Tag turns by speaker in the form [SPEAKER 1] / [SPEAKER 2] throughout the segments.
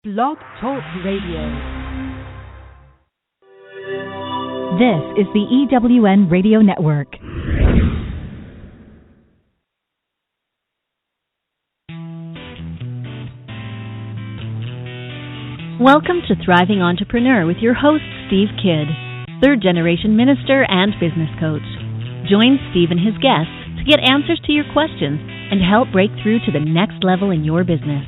[SPEAKER 1] Blog Talk Radio. This is the EWN Radio Network. Welcome to Thriving Entrepreneur with your host, Steve Kidd, third-generation minister and business coach. Join Steve and his guests to get answers to your questions and help break through to the next level in your business.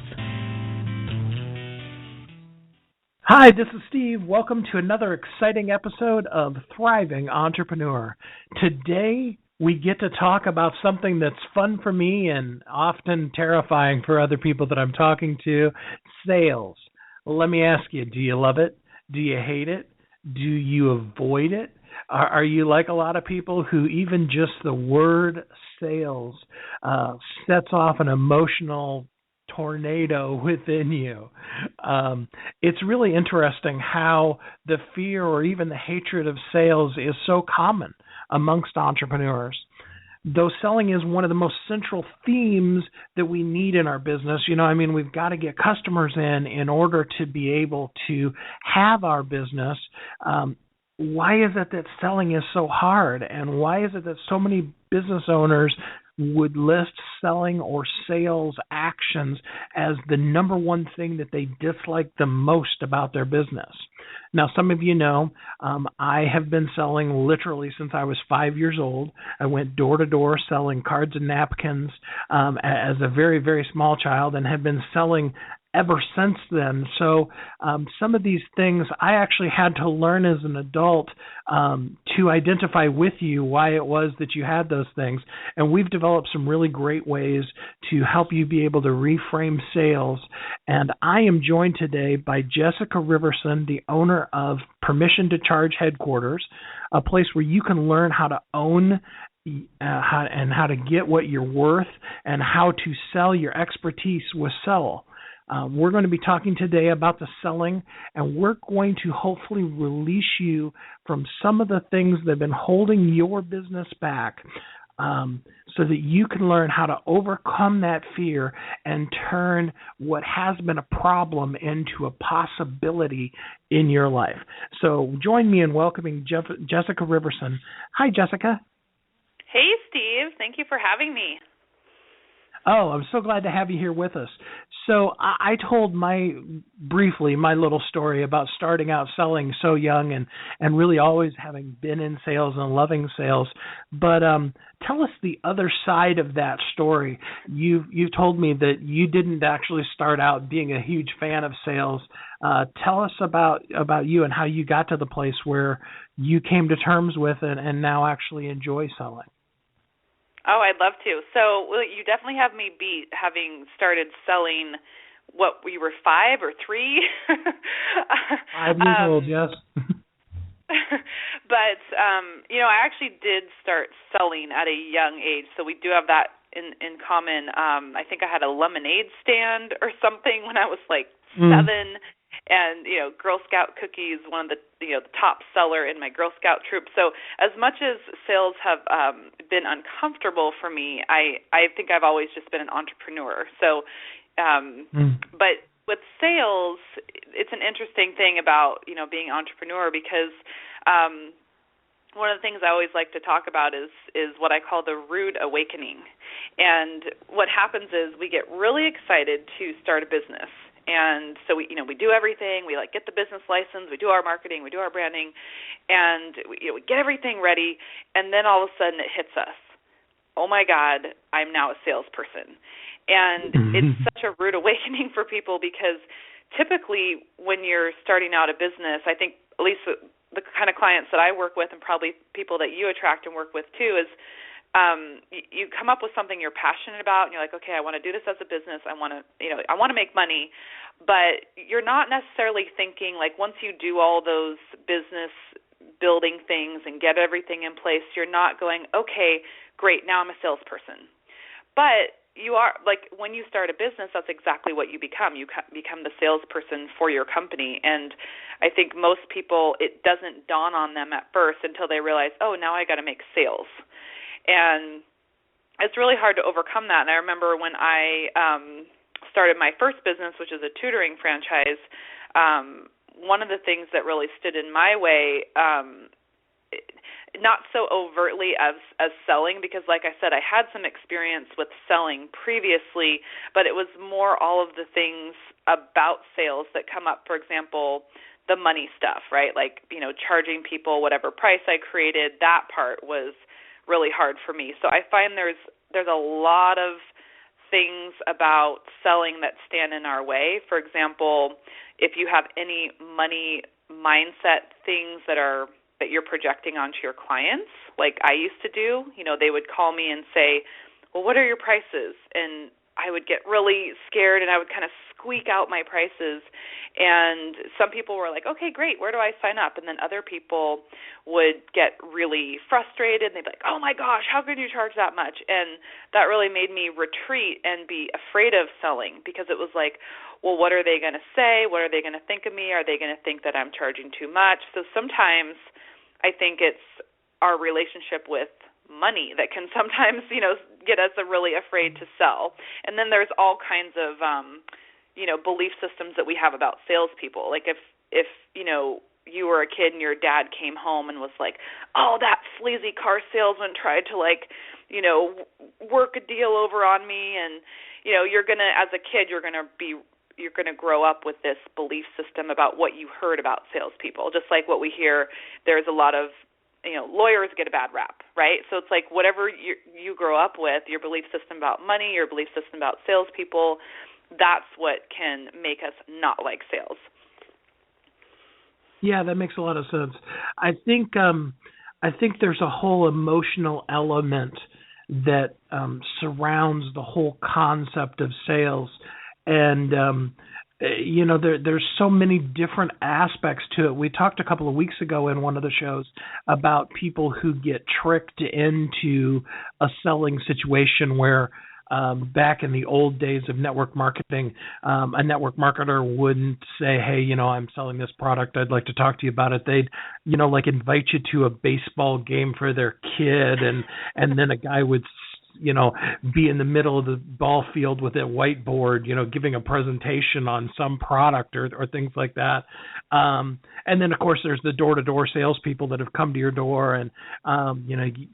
[SPEAKER 2] Hi, this is Steve. Welcome to another exciting episode of Thriving Entrepreneur. Today, we get to talk about something that's fun for me and often terrifying for other people that I'm talking to, sales. Well, let me ask you, do you love it? Do you hate it? Do you avoid it? Are you like a lot of people who even just the word sales sets off an emotional tornado within you? It's really interesting how the fear or even the hatred of sales is so common amongst entrepreneurs. Though selling is one of the most central themes that we need in our business, we've got to get customers in order to be able to have our business. Why is it that selling is so hard? And why is it that so many business owners would list selling or sales actions as the number one thing that they dislike the most about their business? Now, some of you know, I have been selling literally since I was 5 years old. I went door to door selling cards and napkins as a very, very small child and have been selling ever since then. So some of these things I actually had to learn as an adult to identify with you why it was that you had those things. And we've developed some really great ways to help you be able to reframe sales. And I am joined today by Jessica Riverson, the owner of Permission to Charge Headquarters, a place where you can learn how to own how to get what you're worth and how to sell your expertise with Sell. We're going to be talking today about the selling, and we're going to hopefully release you from some of the things that have been holding your business back so that you can learn how to overcome that fear and turn what has been a problem into a possibility in your life. So join me in welcoming Jessica Riverson. Hi, Jessica.
[SPEAKER 3] Hey, Steve. Thank you for having me.
[SPEAKER 2] Oh, I'm so glad to have you here with us. So I told briefly my little story about starting out selling so young and really always having been in sales and loving sales. But tell us the other side of that story. You've told me that you didn't actually start out being a huge fan of sales. Tell us about you and how you got to the place where you came to terms with it and now actually enjoy selling.
[SPEAKER 3] Oh, I'd love to. So you definitely have me beat having started selling, what, you were 5 or 3?
[SPEAKER 2] 5 years old, yes.
[SPEAKER 3] But, I actually did start selling at a young age, so we do have that in common. I think I had a lemonade stand or something when I was like 7. And, Girl Scout cookies, one of the top seller in my Girl Scout troop. So as much as sales have been uncomfortable for me, I think I've always just been an entrepreneur. So, but with sales, it's an interesting thing about, being an entrepreneur because one of the things I always like to talk about is what I call the rude awakening. And what happens is we get really excited to start a business. And so we do everything. We get the business license. We do our marketing. We do our branding, and we get everything ready. And then all of a sudden it hits us. Oh my God, I'm now a salesperson, and it's such a rude awakening for people because typically when you're starting out a business, I think at least the kind of clients that I work with, and probably people that you attract and work with too, is you come up with something you're passionate about, and you're like, okay, I want to do this as a business. I want to make money, but you're not necessarily thinking once you do all those business building things and get everything in place, you're not going, okay, great, now I'm a salesperson. But you are, when you start a business, that's exactly what you become. You become the salesperson for your company, and I think most people, it doesn't dawn on them at first until they realize, oh, now I got to make sales. And it's really hard to overcome that. And I remember when I started my first business, which is a tutoring franchise, one of the things that really stood in my way, not so overtly as selling, because like I said, I had some experience with selling previously, but it was more all of the things about sales that come up. For example, the money stuff, right? Like, charging people whatever price I created, that part was really hard for me. So I find there's a lot of things about selling that stand in our way. For example, if you have any money mindset things that you're projecting onto your clients, like I used to do, they would call me and say, well, what are your prices? And I would get really scared and I would kind of squeak out my prices. And some people were like, okay, great, where do I sign up? And then other people would get really frustrated and they'd be like, oh my gosh, how could you charge that much? And that really made me retreat and be afraid of selling, because it was like, well, what are they going to say? What are they going to think of me? Are they going to think that I'm charging too much? So sometimes I think it's our relationship with money that can sometimes, get us really afraid to sell. And then there's all kinds of, belief systems that we have about salespeople. Like if you were a kid and your dad came home and was like, oh, that sleazy car salesman tried to work a deal over on me, and you're gonna, as a kid, you're gonna grow up with this belief system about what you heard about salespeople. Just like what we hear, there's a lot of lawyers get a bad rap, right? So it's like whatever you grow up with, your belief system about money, your belief system about salespeople, that's what can make us not like sales.
[SPEAKER 2] Yeah, that makes a lot of sense. I think there's a whole emotional element that surrounds the whole concept of sales, and there's so many different aspects to it. We talked a couple of weeks ago in one of the shows about people who get tricked into a selling situation where back in the old days of network marketing, a network marketer wouldn't say, hey, I'm selling this product, I'd like to talk to you about it. They'd, invite you to a baseball game for their kid, and then a guy would be in the middle of the ball field with a whiteboard, giving a presentation on some product or things like that. And then, of course, there's the door-to-door salespeople that have come to your door, and,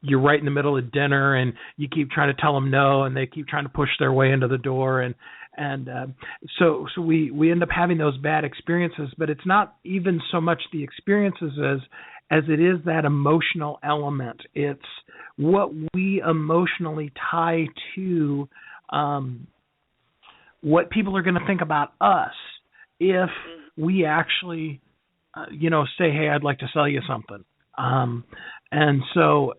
[SPEAKER 2] you're right in the middle of dinner, and you keep trying to tell them no, and they keep trying to push their way into the door. And so we end up having those bad experiences, but it's not even so much the experiences as it is that emotional element. It's what we emotionally tie to what people are going to think about us if we actually, say, hey, I'd like to sell you something. And so,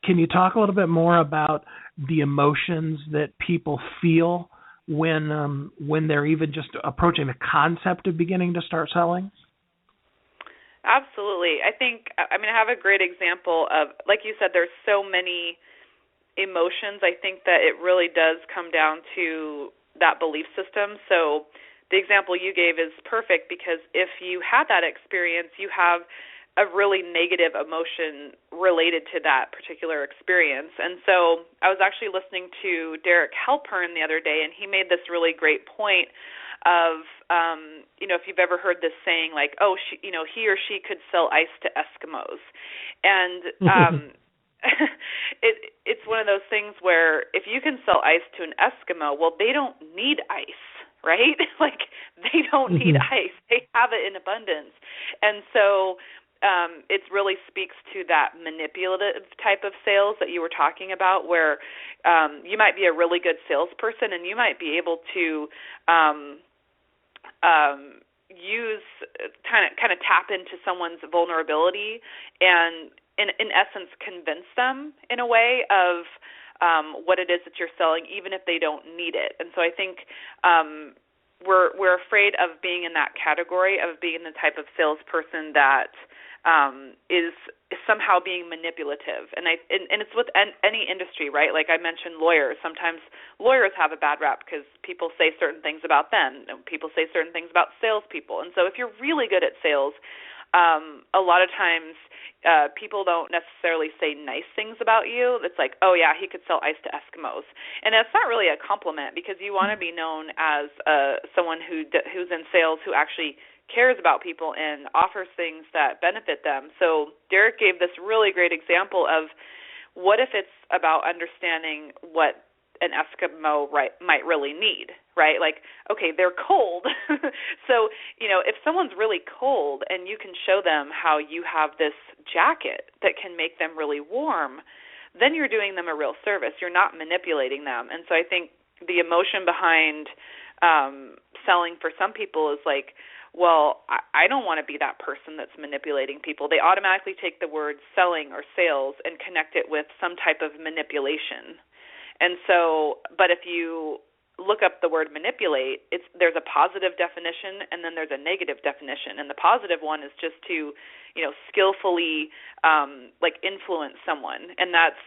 [SPEAKER 2] can you talk a little bit more about the emotions that people feel when they're even just approaching the concept of beginning to start selling?
[SPEAKER 3] Absolutely. I have a great example of, like you said, there's so many emotions. I think that it really does come down to that belief system. So the example you gave is perfect, because if you had that experience, you have a really negative emotion related to that particular experience. And so I was actually listening to Derek Halpern the other day, and he made this really great point of, if you've ever heard this saying, like, oh, he or she could sell ice to Eskimos. And it's one of those things where if you can sell ice to an Eskimo, well, they don't need ice, right? Like, they don't need ice. They have it in abundance. And so it really speaks to that manipulative type of sales that you were talking about, where you might be a really good salesperson and you might be able to use kind of tap into someone's vulnerability and in essence convince them in a way of what it is that you're selling, even if they don't need it. And so I think we're afraid of being in that category, of being the type of salesperson that is somehow being manipulative, and it's with any industry, right? Like I mentioned, lawyers. Sometimes lawyers have a bad rap because people say certain things about them, and people say certain things about salespeople. And so, if you're really good at sales, a lot of times people don't necessarily say nice things about you. It's like, oh, yeah, he could sell ice to Eskimos. And it's not really a compliment, because you want to be known as someone who's in sales who actually cares about people and offers things that benefit them. So Derek gave this really great example of, what if it's about understanding what an Eskimo might really need, right? Like, okay, they're cold. So, if someone's really cold and you can show them how you have this jacket that can make them really warm, then you're doing them a real service. You're not manipulating them. And so I think the emotion behind selling for some people is like, well, I don't want to be that person that's manipulating people. They automatically take the word selling or sales and connect it with some type of manipulation. And so, but if you look up the word manipulate, there's a positive definition and then there's a negative definition. And the positive one is just to, skillfully influence someone. And that's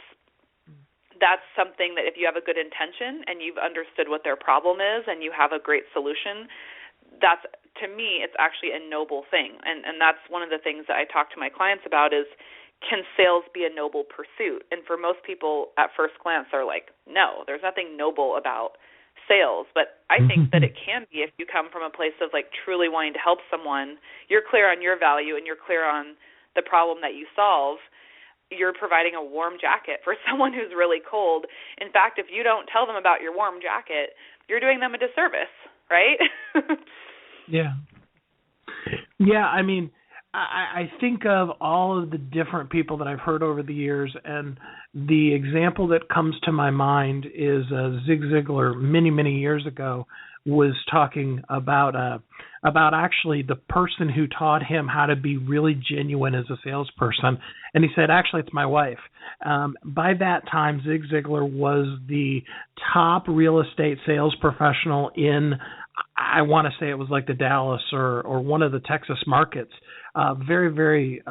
[SPEAKER 3] something that if you have a good intention and you've understood what their problem is and you have a great solution, that's, to me, it's actually a noble thing. And that's one of the things that I talk to my clients about is, can sales be a noble pursuit? And for most people at first glance, they're like, no, there's nothing noble about sales. But I think that it can be if you come from a place of truly wanting to help someone. You're clear on your value and you're clear on the problem that you solve. You're providing a warm jacket for someone who's really cold. In fact, if you don't tell them about your warm jacket, you're doing them a disservice, right?
[SPEAKER 2] Yeah. Yeah, I mean, I think of all of the different people that I've heard over the years, and the example that comes to my mind is Zig Ziglar many, many years ago was talking about actually the person who taught him how to be really genuine as a salesperson. And he said, actually, it's my wife. By that time, Zig Ziglar was the top real estate sales professional in, I want to say it was like the Dallas or one of the Texas markets, very, very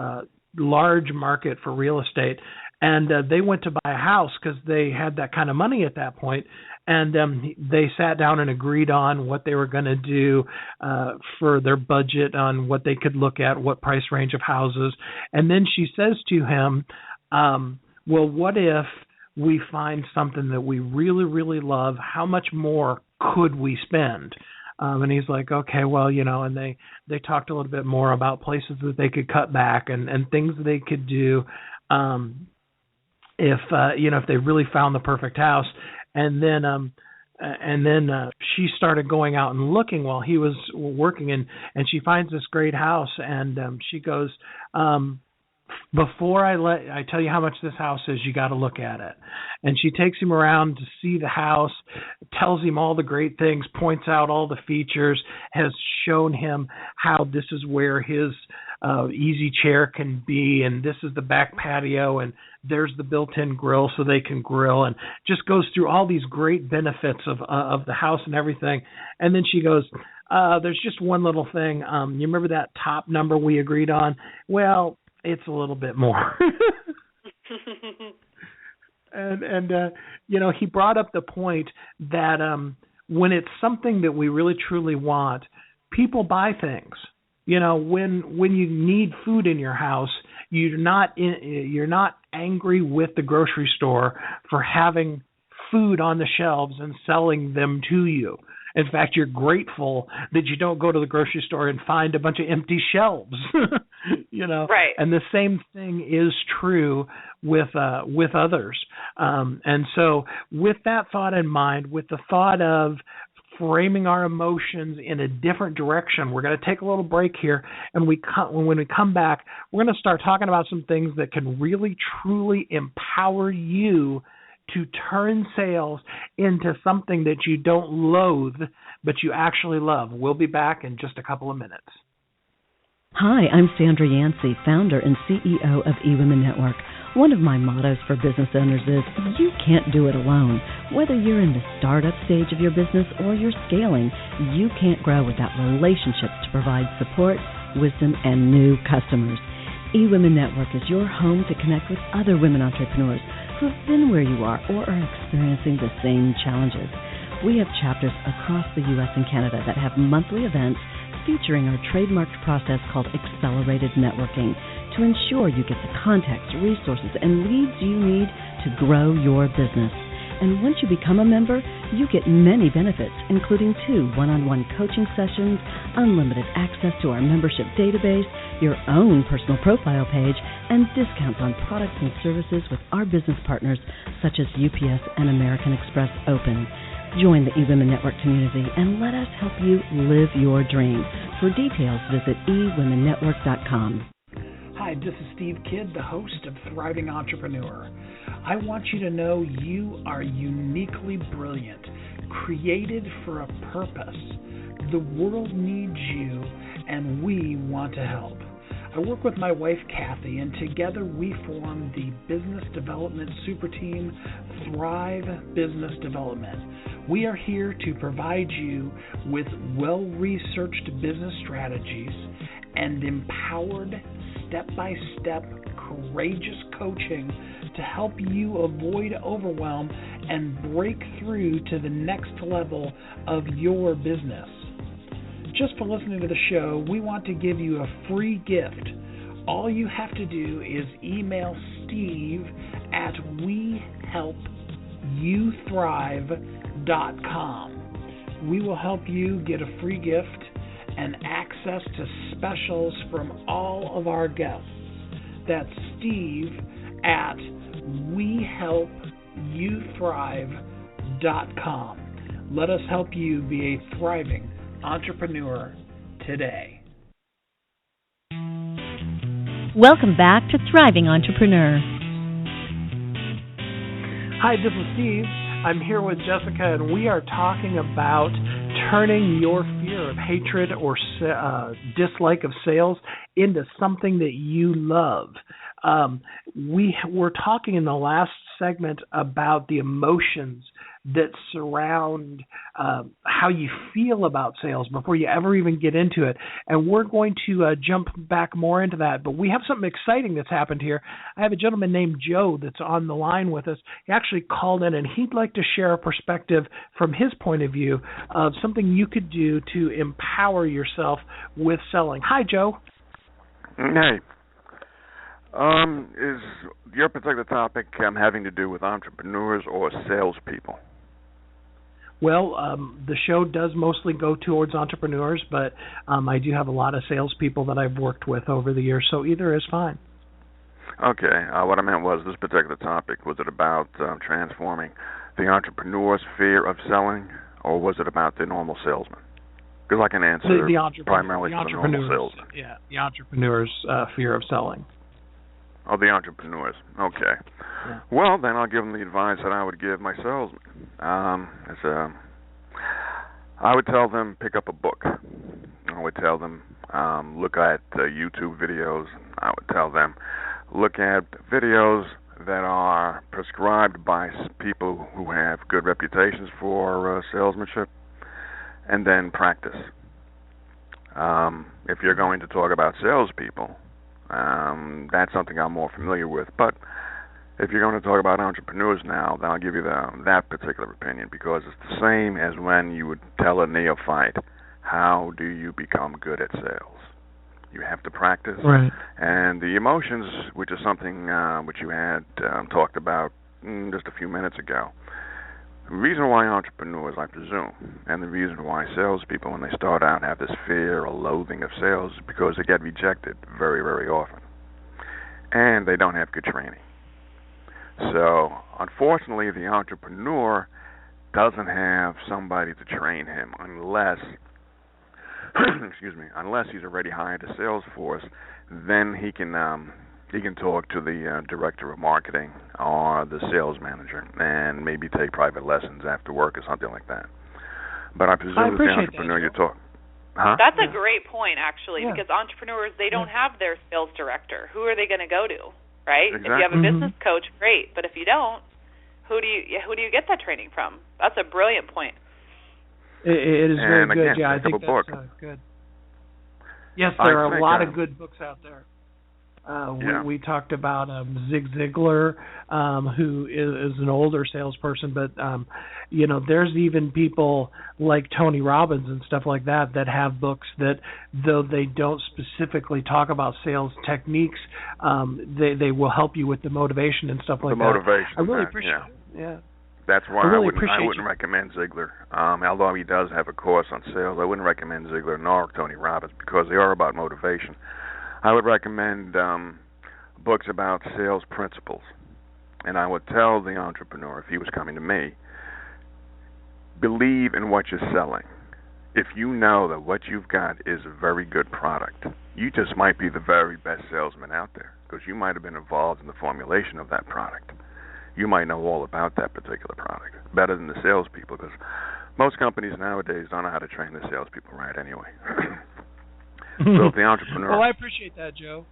[SPEAKER 2] large market for real estate. And they went to buy a house because they had that kind of money at that point. And they sat down and agreed on what they were going to do for their budget, on what they could look at, what price range of houses. And then she says to him, well, what if we find something that we really, really love? How much more could we spend? And he's like, okay, well, and they talked a little bit more about places that they could cut back and things that they could do if they really found the perfect house. And then she started going out and looking while he was working, and she finds this great house, and she goes, before I tell you how much this house is, you got to look at it. And she takes him around to see the house, tells him all the great things, points out all the features, has shown him how this is where his easy chair can be, and this is the back patio, and there's the built-in grill so they can grill, and just goes through all these great benefits of the house and everything. And then she goes, there's just one little thing. You remember that top number we agreed on? Well, it's a little bit more. and he brought up the point that when it's something that we really truly want, people buy things. When you need food in your house, you're not angry with the grocery store for having food on the shelves and selling them to you. In fact, you're grateful that you don't go to the grocery store and find a bunch of empty shelves, Right. And the same thing is true with others. And so with that thought in mind, with the thought of framing our emotions in a different direction, we're going to take a little break here. And when we come back, we're going to start talking about some things that can really, truly empower you to turn sales into something that you don't loathe, but you actually love. We'll be back in just a couple of minutes.
[SPEAKER 4] Hi, I'm Sandra Yancey, founder and CEO of eWomen Network. One of my mottos for business owners is, you can't do it alone. Whether you're in the startup stage of your business or you're scaling, you can't grow without relationships to provide support, wisdom, and new customers. eWomen Network is your home to connect with other women entrepreneurs who have been where you are or are experiencing the same challenges. We have chapters across the U.S. and Canada that have monthly events featuring our trademarked process called Accelerated Networking to ensure you get the contacts, resources, and leads you need to grow your business. And once you become a member, you get many benefits, including 2 one-on-one coaching sessions, unlimited access to our membership database, your own personal profile page, and discounts on products and services with our business partners such as UPS and American Express Open. Join the eWomen Network community and let us help you live your dream. For details, visit ewomennetwork.com.
[SPEAKER 2] Hi, this is Steve Kidd, the host of Thriving Entrepreneur. I want you to know you are uniquely brilliant, created for a purpose. The world needs you, and we want to help. I work with my wife, Kathy, and together we form the business development super team, Thrive Business Development. We are here to provide you with well-researched business strategies and empowered step-by-step courageous coaching to help you avoid overwhelm and break through to the next level of your business. Just for listening to the show, we want to give you a free gift. All you have to do is email Steve at wehelpyouthrive.com. We will help you get a free gift and access to specials from all of our guests. That's Steve at wehelpyouthrive.com. Let us help you be a thriving entrepreneur today.
[SPEAKER 1] Welcome back to Thriving Entrepreneur.
[SPEAKER 2] Hi, this is Steve. I'm here with Jessica, and we are talking about turning your fear of hatred or dislike of sales into something that you love. We were talking in the last segment about the emotions that surround how you feel about sales before you ever even get into it. And we're going to jump back more into that. But we have something exciting that's happened here. I have a gentleman named Joe that's on the line with us. He actually called in, and he'd like to share a perspective from his point of view of something you could do to empower yourself with selling. Hi, Joe.
[SPEAKER 5] Hey. Is your particular topic having to do with entrepreneurs or salespeople?
[SPEAKER 2] Well, the show does mostly go towards entrepreneurs, but I do have a lot of salespeople that I've worked with over the years, so either is fine.
[SPEAKER 5] Okay. What I meant was this particular topic, was it about transforming the entrepreneur's fear of selling, or was it about the normal salesman? Because I can answer primarily for the normal salesman.
[SPEAKER 2] Yeah, the entrepreneur's fear of selling.
[SPEAKER 5] Oh, the entrepreneurs. Okay. Yeah. Well, then I'll give them the advice that I would give my salesman. I would tell them pick up a book. I would tell them look at YouTube videos. I would tell them look at videos that are prescribed by people who have good reputations for salesmanship, and then practice. If you're going to talk about salespeople, that's something I'm more familiar with. But if you're going to talk about entrepreneurs now, then I'll give you that particular opinion, because it's the same as when you would tell a neophyte, how do you become good at sales? You have to practice.
[SPEAKER 2] Right.
[SPEAKER 5] And the emotions, which is something which you had talked about just a few minutes ago. The reason why entrepreneurs, I presume, and the reason why salespeople, when they start out, have this fear or loathing of sales is because they get rejected very, very often. And they don't have good training. So, unfortunately, the entrepreneur doesn't have somebody to train him unless unless he's already hired a sales force. Then he can talk to the director of marketing or the sales manager and maybe take private lessons after work or something like that. But I presume the entrepreneur you talk. Huh?
[SPEAKER 3] That's a great point, actually, because entrepreneurs, they don't have their sales director. Who are they going to go to, right?
[SPEAKER 5] Exactly.
[SPEAKER 3] If you have a business coach, great. But if you don't, who do you get that training from? That's a brilliant point.
[SPEAKER 2] It is very
[SPEAKER 5] and
[SPEAKER 2] good.
[SPEAKER 5] Again,
[SPEAKER 2] yeah, I think that's good. Yes, there are a lot of good books out there. We talked about Zig Ziglar, who is an older salesperson, but there's even people like Tony Robbins and stuff like that have books that, though they don't specifically talk about sales techniques, they will help you with the motivation and stuff like that.
[SPEAKER 5] The motivation.
[SPEAKER 2] I really appreciate it. Yeah.
[SPEAKER 5] That's why I wouldn't recommend Ziglar. Although he does have a course on sales, I wouldn't recommend Ziglar nor Tony Robbins because they are about motivation. I would recommend books about sales principles. And I would tell the entrepreneur, if he was coming to me, believe in what you're selling. If you know that what you've got is a very good product, you just might be the very best salesman out there because you might have been involved in the formulation of that product. You might know all about that particular product better than the salespeople because most companies nowadays don't know how to train the salespeople right anyway. So if the entrepreneur...
[SPEAKER 2] Well, I appreciate that, Joe.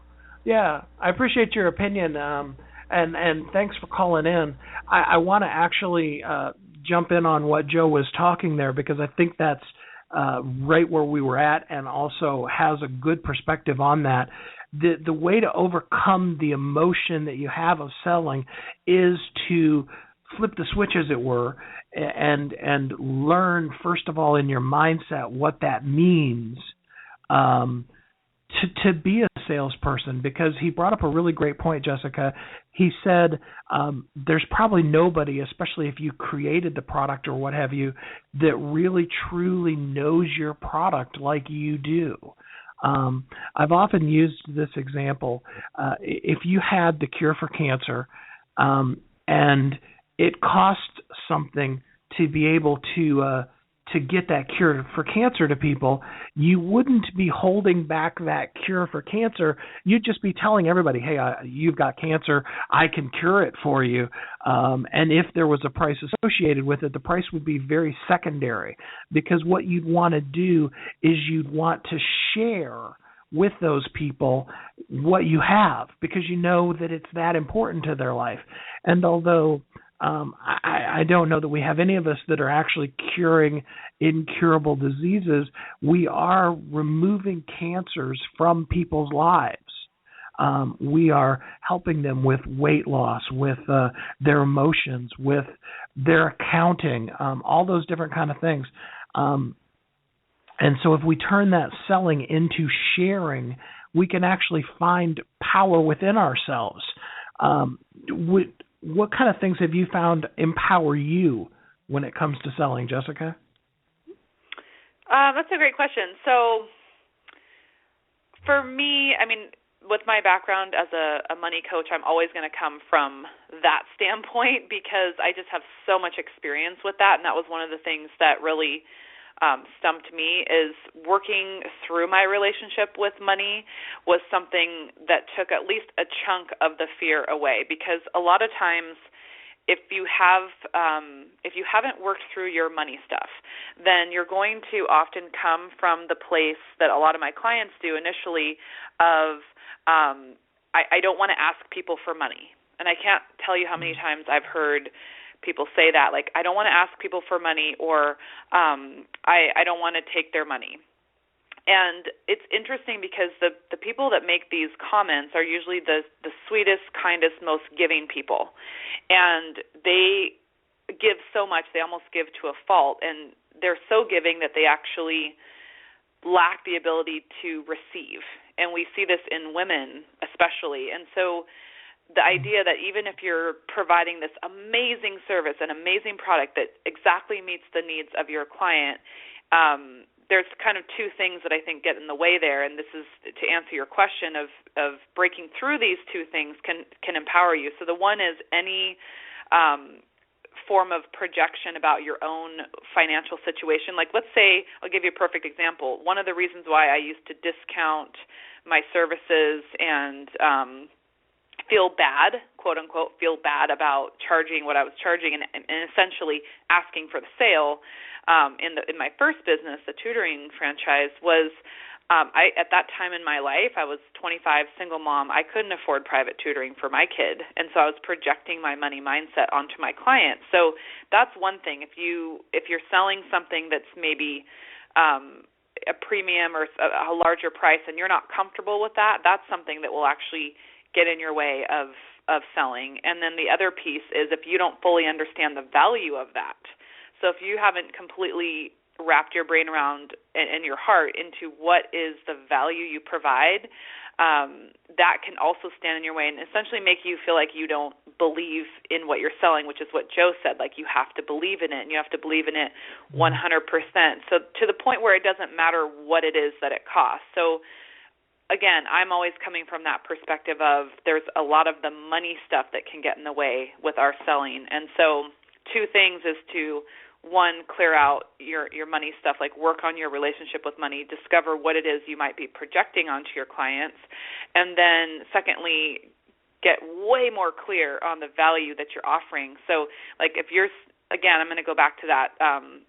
[SPEAKER 2] Yeah, I appreciate your opinion, and thanks for calling in. I want to actually jump in on what Joe was talking there because I think that's right where we were at and also has a good perspective on that. The way to overcome the emotion that you have of selling is to flip the switch, as it were, and learn, first of all, in your mindset what that means to be a salesperson, because he brought up a really great point, Jessica. He said there's probably nobody, especially if you created the product or what have you, that really truly knows your product like you do. I've often used this example. If you had the cure for cancer and it cost something to be able to get that cure for cancer to people, you wouldn't be holding back that cure for cancer. You'd just be telling everybody, hey, you've got cancer. I can cure it for you. And if there was a price associated with it, the price would be very secondary, because what you'd want to do is you'd want to share with those people what you have, because you know that it's that important to their life. And although I don't know that we have any of us that are actually curing incurable diseases, we are removing cancers from people's lives. We are helping them with weight loss, with their emotions, with their accounting, all those different kind of things. And so if we turn that selling into sharing, we can actually find power within ourselves. What kind of things have you found empower you when it comes to selling, Jessica?
[SPEAKER 3] That's a great question. So for me, I mean, with my background as a money coach, I'm always going to come from that standpoint because I just have so much experience with that, and that was one of the things that really stumped me, is working through my relationship with money was something that took at least a chunk of the fear away, because a lot of times if you haven't worked through your money stuff, then you're going to often come from the place that a lot of my clients do initially of I don't want to ask people for money. And I can't tell you how many times I've heard people say that, like, I don't want to ask people for money, or I don't want to take their money. And it's interesting because the people that make these comments are usually the sweetest, kindest, most giving people. And they give so much, they almost give to a fault. And they're so giving that they actually lack the ability to receive. And we see this in women especially. And so the idea that even if you're providing this amazing service, an amazing product that exactly meets the needs of your client, there's kind of two things that I think get in the way there, and this is to answer your question of breaking through these two things can empower you. So the one is any form of projection about your own financial situation. Like, let's say, I'll give you a perfect example. One of the reasons why I used to discount my services and feel bad, quote unquote, feel bad about charging what I was charging and essentially asking for the sale in my first business, the tutoring franchise, was I at that time in my life, I was 25, single mom. I couldn't afford private tutoring for my kid, and so I was projecting my money mindset onto my client. So that's one thing. If you're selling something that's maybe a premium or a larger price and you're not comfortable with that, that's something that will actually get in your way of selling. And then the other piece is if you don't fully understand the value of that. So if you haven't completely wrapped your brain around and your heart into what is the value you provide, that can also stand in your way and essentially make you feel like you don't believe in what you're selling, which is what Joe said, like you have to believe in it and you have to believe in it 100%. So to the point where it doesn't matter what it is that it costs. So again, I'm always coming from that perspective of there's a lot of the money stuff that can get in the way with our selling. And so two things is to, one, clear out your money stuff, like work on your relationship with money, discover what it is you might be projecting onto your clients, and then secondly, get way more clear on the value that you're offering. So like if you're, again, I'm going to go back to that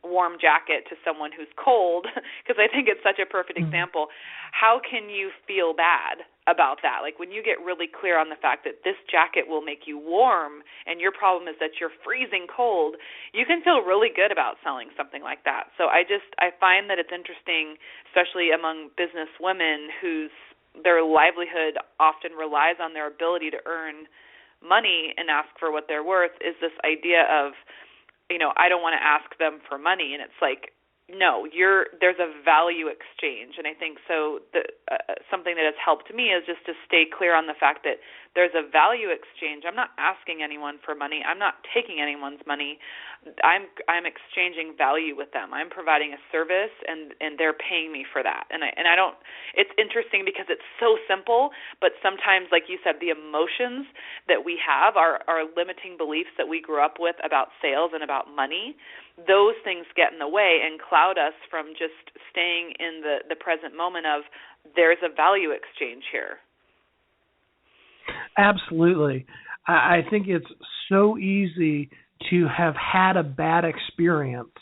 [SPEAKER 3] warm jacket to someone who's cold because I think it's such a perfect example. How can you feel bad about that? Like when you get really clear on the fact that this jacket will make you warm and your problem is that you're freezing cold, you can feel really good about selling something like that. So I find that it's interesting, especially among business women whose their livelihood often relies on their ability to earn money and ask for what they're worth, is this idea of, I don't want to ask them for money. And it's like, no, there's a value exchange. And I think so something that has helped me is just to stay clear on the fact that there's a value exchange. I'm not asking anyone for money. I'm not taking anyone's money. I'm exchanging value with them. I'm providing a service and they're paying me for that. And I don't, it's interesting because it's so simple, but sometimes, like you said, the emotions that we have, our limiting beliefs that we grew up with about sales and about money, those things get in the way and cloud us from just staying in the present moment of there's a value exchange here.
[SPEAKER 2] Absolutely. I think it's so easy to have had a bad experience,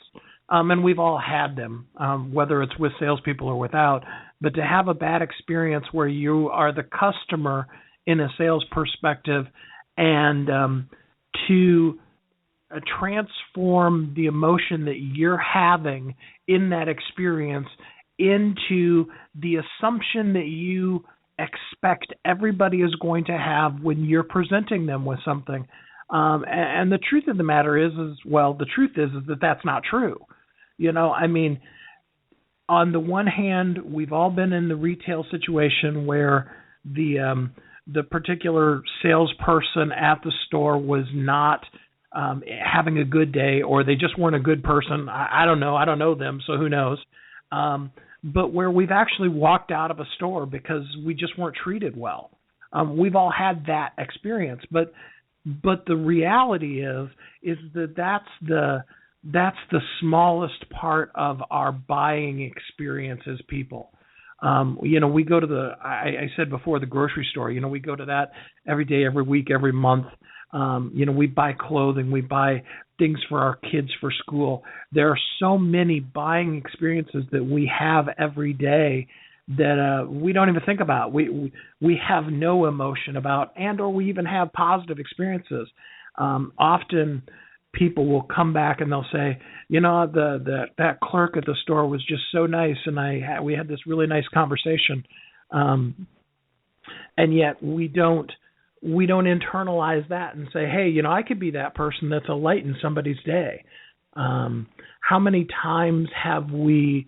[SPEAKER 2] and we've all had them, whether it's with salespeople or without, but to have a bad experience where you are the customer in a sales perspective and to transform the emotion that you're having in that experience into the assumption that you expect everybody is going to have when you're presenting them with something. And the truth of the matter is that that's not true. On the one hand, we've all been in the retail situation where the particular salesperson at the store was not having a good day, or they just weren't a good person. I don't know. I don't know them, so who knows? But where we've actually walked out of a store because we just weren't treated well. We've all had that experience, but the reality is that that's the smallest part of our buying experience as people. We go to I said before, the grocery store. We go to that every day, every week, every month. We buy clothing, we buy things for our kids for school. There are so many buying experiences that we have every day that we don't even think about. We have no emotion about, or we even have positive experiences. Often people will come back and they'll say, that clerk at the store was just so nice, and we had this really nice conversation. And yet we don't internalize that and say, hey, I could be that person that's a light in somebody's day. How many times have we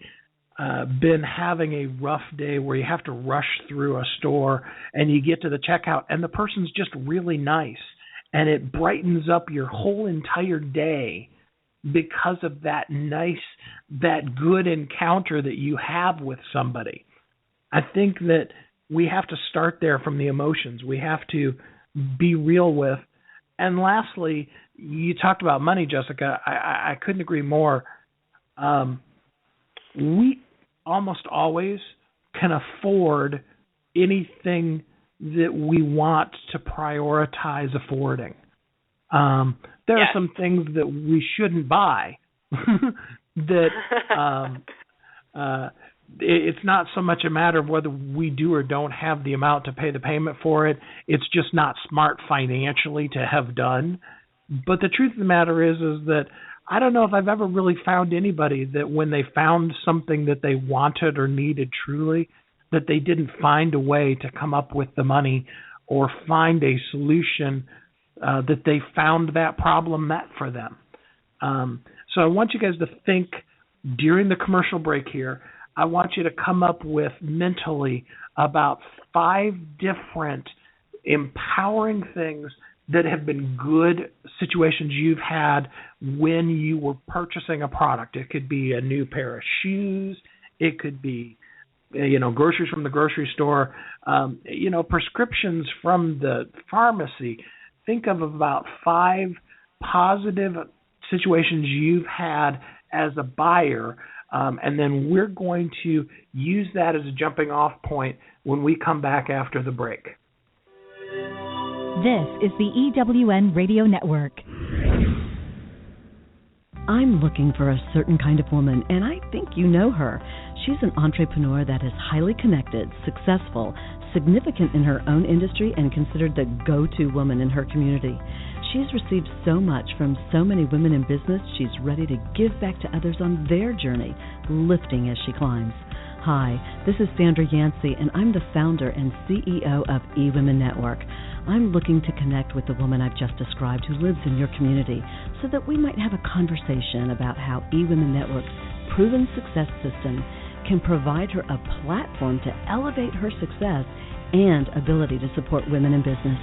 [SPEAKER 2] been having a rough day where you have to rush through a store and you get to the checkout and the person's just really nice and it brightens up your whole entire day because of that good encounter that you have with somebody? I think that we have to start there from the emotions. We have to be real with. And lastly, you talked about money, Jessica. I couldn't agree more. We almost always can afford anything that we want to prioritize affording. There are some things that we shouldn't buy that it's not so much a matter of whether we do or don't have the amount to pay the payment for it. It's just not smart financially to have done. But the truth of the matter is that I don't know if I've ever really found anybody that when they found something that they wanted or needed truly, that they didn't find a way to come up with the money or find a solution that they found that problem met for them. So I want you guys to think during the commercial break here. I want you to come up with mentally about 5 different empowering things that have been good situations you've had when you were purchasing a product. It could be a new pair of shoes. It could be, groceries from the grocery store, prescriptions from the pharmacy. Think of about 5 positive situations you've had as a buyer, and then we're going to use that as a jumping off point when we come back after the break.
[SPEAKER 1] This is the EWN Radio Network.
[SPEAKER 4] I'm looking for a certain kind of woman, and I think you know her. She's an entrepreneur that is highly connected, successful, significant in her own industry, and considered the go-to woman in her community. She's received so much from so many women in business, she's ready to give back to others on their journey, lifting as she climbs. Hi, this is Sandra Yancey, and I'm the founder and CEO of eWomen Network. I'm looking to connect with the woman I've just described who lives in your community so that we might have a conversation about how eWomen Network's proven success system can provide her a platform to elevate her success and ability to support women in business.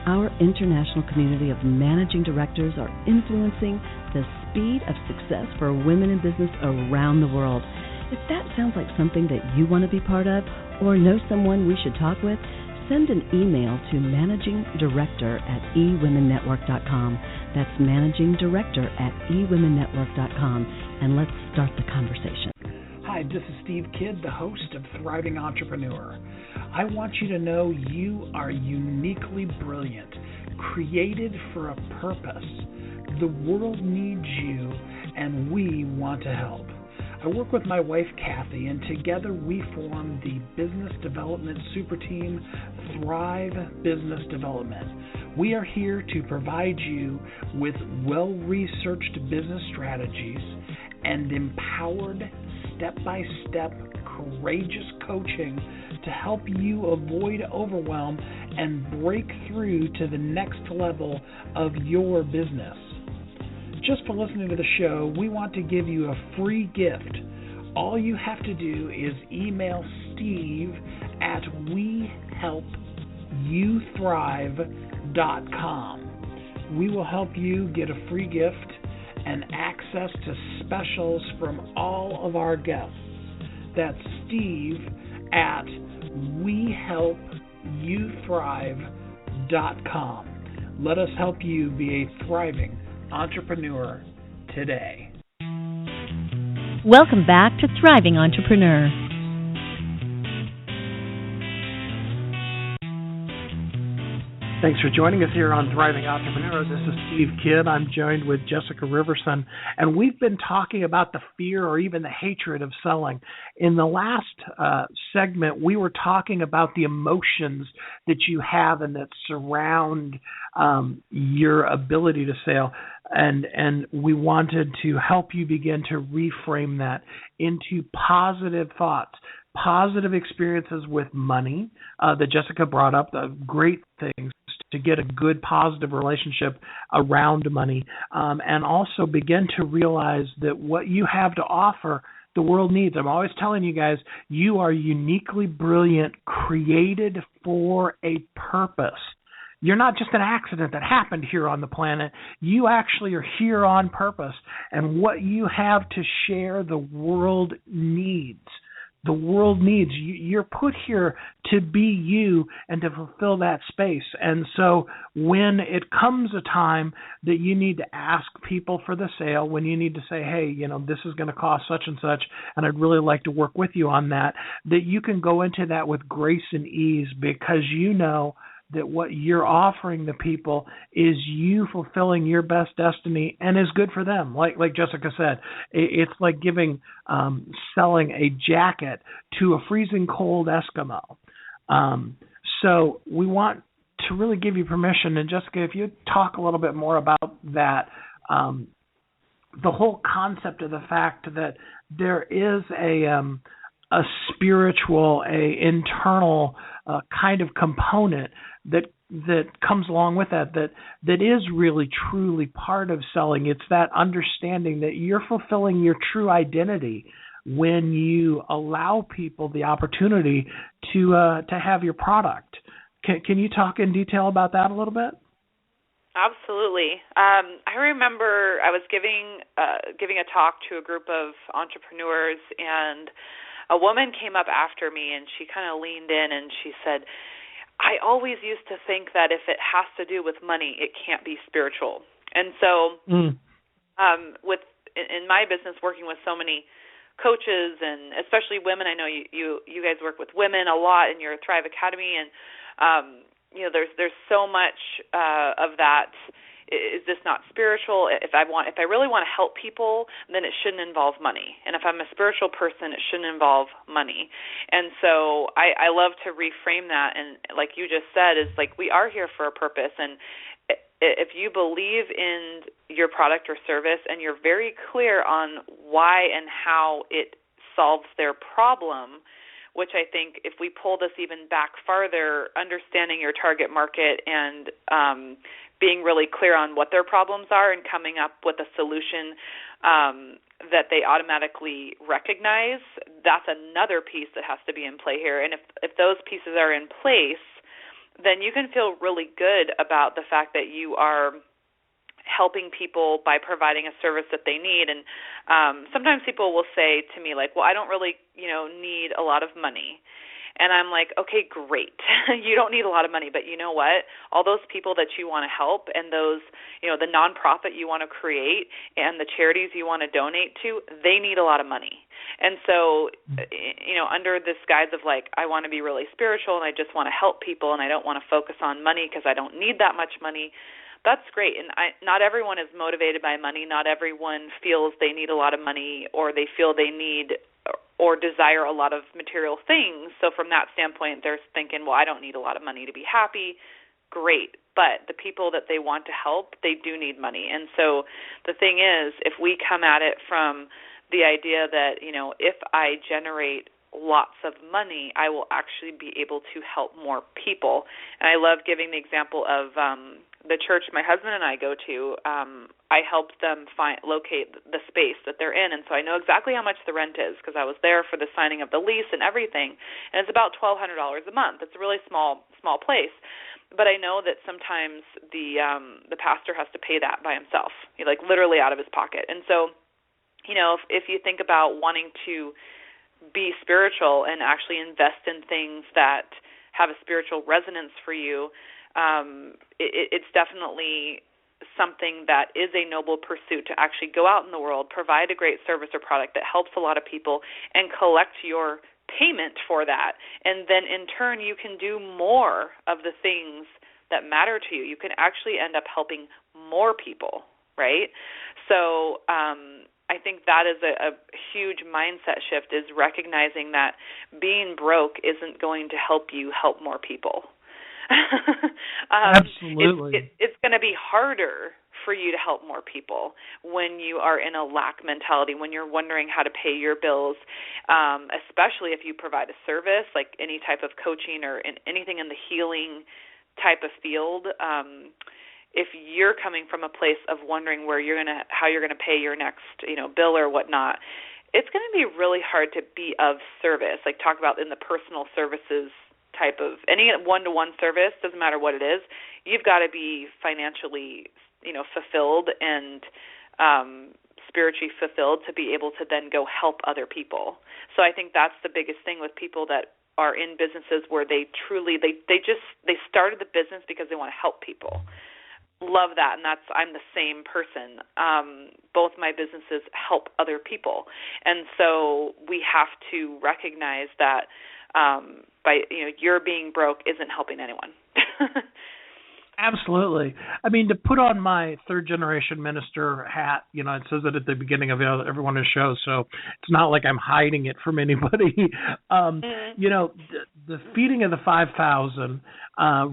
[SPEAKER 4] Our international community of managing directors are influencing the speed of success for women in business around the world. If that sounds like something that you want to be part of or know someone we should talk with, send an email to managingdirector@ewomennetwork.com. That's managingdirector@ewomennetwork.com, and let's start the conversation.
[SPEAKER 2] Hi, this is Steve Kidd, the host of Thriving Entrepreneur. I want you to know you are uniquely brilliant, created for a purpose. The world needs you, and we want to help. I work with my wife, Kathy, and together we form the business development super team, Thrive Business Development. We are here to provide you with well-researched business strategies and empowered step-by-step courageous coaching to help you avoid overwhelm and break through to the next level of your business. Just for listening to the show, we want to give you a free gift. All you have to do is email Steve at wehelpyouthrive.com. We will help you get a free gift and access to specials from all of our guests. That's Steve at wehelpyouthrive.com. Let us help you be a thriving entrepreneur today.
[SPEAKER 1] Welcome back to Thriving Entrepreneur.
[SPEAKER 2] Thanks for joining us here on Thriving Entrepreneur. This is Steve Kidd. I'm joined with Jessica Riverson, and we've been talking about the fear or even the hatred of selling. In the last segment, we were talking about the emotions that you have and that surround your ability to sell, and we wanted to help you begin to reframe that into positive thoughts. Positive experiences with money that Jessica brought up, the great things to get a good positive relationship around money, and also begin to realize that what you have to offer the world needs. I'm always telling you guys, you are uniquely brilliant, created for a purpose. You're not just an accident that happened here on the planet. You actually are here on purpose, and what you have to share the world needs. The world needs you. You're put here to be you and to fulfill that space. And so when it comes a time that you need to ask people for the sale, when you need to say, hey, this is going to cost such and such, and I'd really like to work with you on that, that you can go into that with grace and ease because you know that what you're offering the people is you fulfilling your best destiny and is good for them. Like Jessica said, it's like selling a jacket to a freezing cold Eskimo. So we want to really give you permission. And Jessica, if you talk a little bit more about that, the whole concept of the fact that there is a spiritual, internal kind of component that comes along with that is really truly part of selling. It's that understanding that you're fulfilling your true identity when you allow people the opportunity to have your product. Can you talk in detail about that a little bit?
[SPEAKER 3] Absolutely. I remember I was giving a talk to a group of entrepreneurs, and a woman came up after me, and she kind of leaned in and she said, I always used to think that if it has to do with money, it can't be spiritual. And so in my business, working with so many coaches and especially women, I know you guys work with women a lot in your Thrive Academy, and there's so much of that. Is this not spiritual? If I really want to help people, then it shouldn't involve money. And if I'm a spiritual person, it shouldn't involve money. And so I love to reframe that. And like you just said, is like we are here for a purpose. And if you believe in your product or service and you're very clear on why and how it solves their problem, which I think if we pull this even back farther, understanding your target market and being really clear on what their problems are and coming up with a solution that they automatically recognize, that's another piece that has to be in play here. And if those pieces are in place, then you can feel really good about the fact that you are helping people by providing a service that they need. And sometimes people will say to me, like, well, I don't really, need a lot of money. And I'm like, okay, great. You don't need a lot of money, but you know what? All those people that you want to help and those, the nonprofit you want to create and the charities you want to donate to, they need a lot of money. And so, under this guise of like, I want to be really spiritual and I just want to help people and I don't want to focus on money because I don't need that much money, that's great. And not everyone is motivated by money. Not everyone feels they need a lot of money or they feel they need or desire a lot of material things. So from that standpoint, they're thinking, well, I don't need a lot of money to be happy. Great. But the people that they want to help, they do need money. And so the thing is, if we come at it from the idea that, if I generate lots of money, I will actually be able to help more people. And I love giving the example of the church my husband and I go to. I helped them locate the space that they're in, and so I know exactly how much the rent is because I was there for the signing of the lease and everything, and it's about $1,200 a month. It's a really small place, but I know that sometimes the pastor has to pay that by himself, like literally out of his pocket. And so, if you think about wanting to be spiritual and actually invest in things that have a spiritual resonance for you, it's definitely something that is a noble pursuit to actually go out in the world, provide a great service or product that helps a lot of people, and collect your payment for that. And then in turn, you can do more of the things that matter to you. You can actually end up helping more people, right? So I think that is a huge mindset shift, is recognizing that being broke isn't going to help you help more people.
[SPEAKER 2] Absolutely.
[SPEAKER 3] It's going to be harder for you to help more people when you are in a lack mentality, when you're wondering how to pay your bills, especially if you provide a service like any type of coaching or anything in the healing type of field. If you're coming from a place of wondering how you're going to pay your next bill or whatnot, it's going to be really hard to be of service. Like talk about in the personal services type of any one-to-one service, doesn't matter what it is, you've got to be financially, fulfilled and spiritually fulfilled to be able to then go help other people. So I think that's the biggest thing with people that are in businesses where they truly they started the business because they want to help people. Love that, and I'm the same person. Both my businesses help other people, and so we have to recognize that by your being broke isn't helping anyone.
[SPEAKER 2] Absolutely. I mean, to put on my third generation minister hat, it says it at the beginning of every one of the shows, so it's not like I'm hiding it from anybody. the feeding of the 5,000,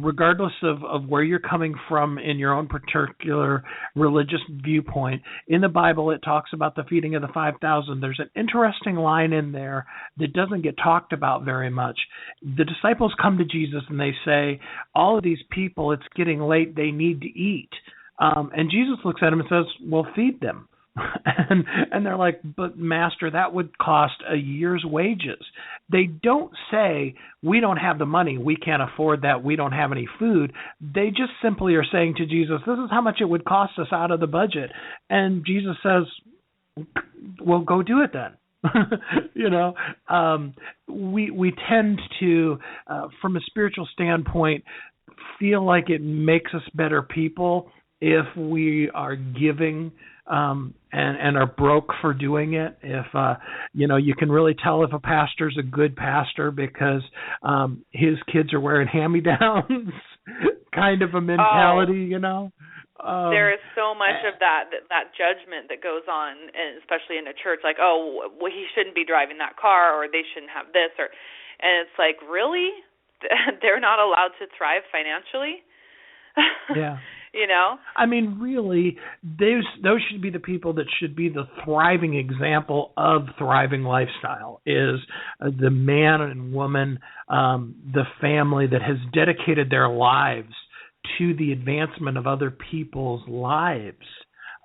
[SPEAKER 2] regardless of where you're coming from in your own particular religious viewpoint, in the Bible it talks about the feeding of the 5,000. There's an interesting line in there that doesn't get talked about very much. The disciples come to Jesus and they say, all of these people, it's getting late, they need to eat. And Jesus looks at them and says, well, feed them. And they're like, but Master, that would cost a year's wages. They don't say, we don't have the money, we can't afford that, we don't have any food. They just simply are saying to Jesus, this is how much it would cost us out of the budget. And Jesus says, well, go do it then. We tend to, from a spiritual standpoint, feel like it makes us better people if we are giving and are broke for doing it. If you can really tell if a pastor's a good pastor because his kids are wearing hand-me-downs, kind of a mentality,
[SPEAKER 3] there is so much of that judgment that goes on, and especially in a church, like, oh, well, he shouldn't be driving that car, or they shouldn't have this, and it's like, really? They're not allowed to thrive financially?
[SPEAKER 2] Yeah.
[SPEAKER 3] I
[SPEAKER 2] mean, really, those should be the people that should be the thriving example of thriving lifestyle, is the man and woman, the family that has dedicated their lives to the advancement of other people's lives.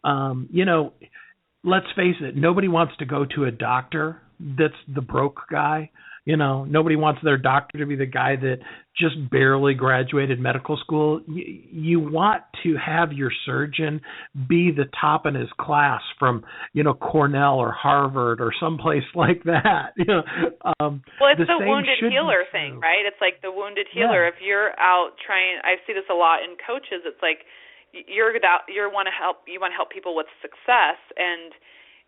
[SPEAKER 2] Let's face it, nobody wants to go to a doctor that's the broke guy. Nobody wants their doctor to be the guy that just barely graduated medical school. You want to have your surgeon be the top in his class from, Cornell or Harvard or someplace like that.
[SPEAKER 3] Well, it's the wounded healer thing, right? It's like the wounded healer. Yeah. If you're out trying, I see this a lot in coaches. It's like you want to help people with success, and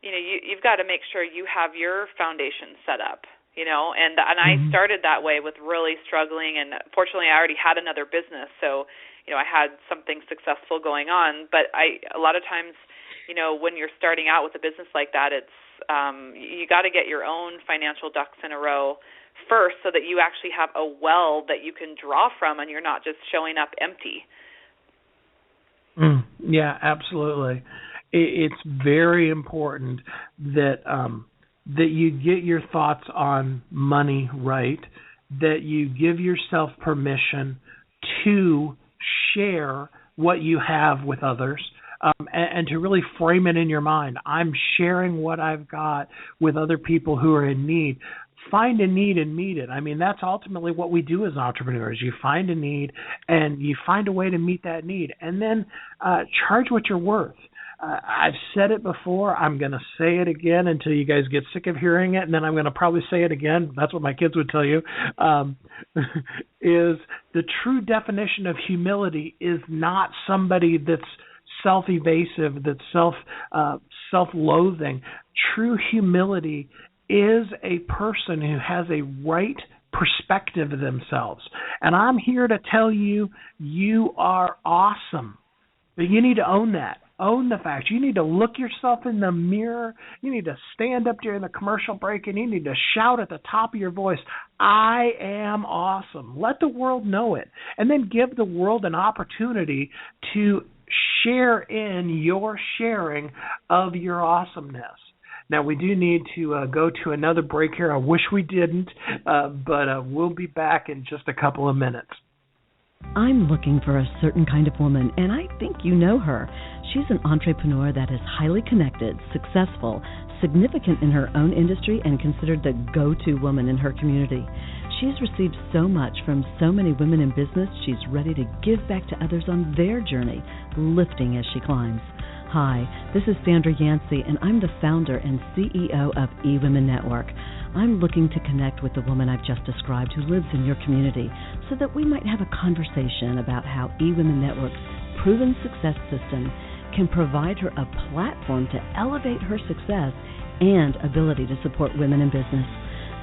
[SPEAKER 3] you've got to make sure you have your foundation set up. And I started that way with really struggling, and fortunately I already had another business, so I had something successful going on. But a lot of times, when you're starting out with a business like that, it's you got to get your own financial ducks in a row first, so that you actually have a well that you can draw from, and you're not just showing up empty.
[SPEAKER 2] Yeah, absolutely. It's very important that you get your thoughts on money right, that you give yourself permission to share what you have with others, and to really frame it in your mind. I'm sharing what I've got with other people who are in need. Find a need and meet it. I mean, that's ultimately what we do as entrepreneurs. You find a need and you find a way to meet that need, and then charge what you're worth. I've said it before. I'm going to say it again until you guys get sick of hearing it, and then I'm going to probably say it again. That's what my kids would tell you. Is the true definition of humility is not somebody that's self-evasive, that's self-loathing. True humility is a person who has a right perspective of themselves. And I'm here to tell you, you are awesome. But you need to own that. Own the fact. You need to look yourself in the mirror. You need to stand up during the commercial break, and you need to shout at the top of your voice, I am awesome. Let the world know it. And then give the world an opportunity to share in your sharing of your awesomeness. Now, we do need to go to another break here. I wish we didn't, but we'll be back in just a couple of minutes.
[SPEAKER 4] I'm looking for a certain kind of woman, and I think you know her. She's an entrepreneur that is highly connected, successful, significant in her own industry, and considered the go-to woman in her community. She's received so much from so many women in business, she's ready to give back to others on their journey, lifting as she climbs. Hi, this is Sandra Yancey, and I'm the founder and CEO of eWomen Network. I'm looking to connect with the woman I've just described who lives in your community so that we might have a conversation about how eWomen Network's proven success system can provide her a platform to elevate her success and ability to support women in business.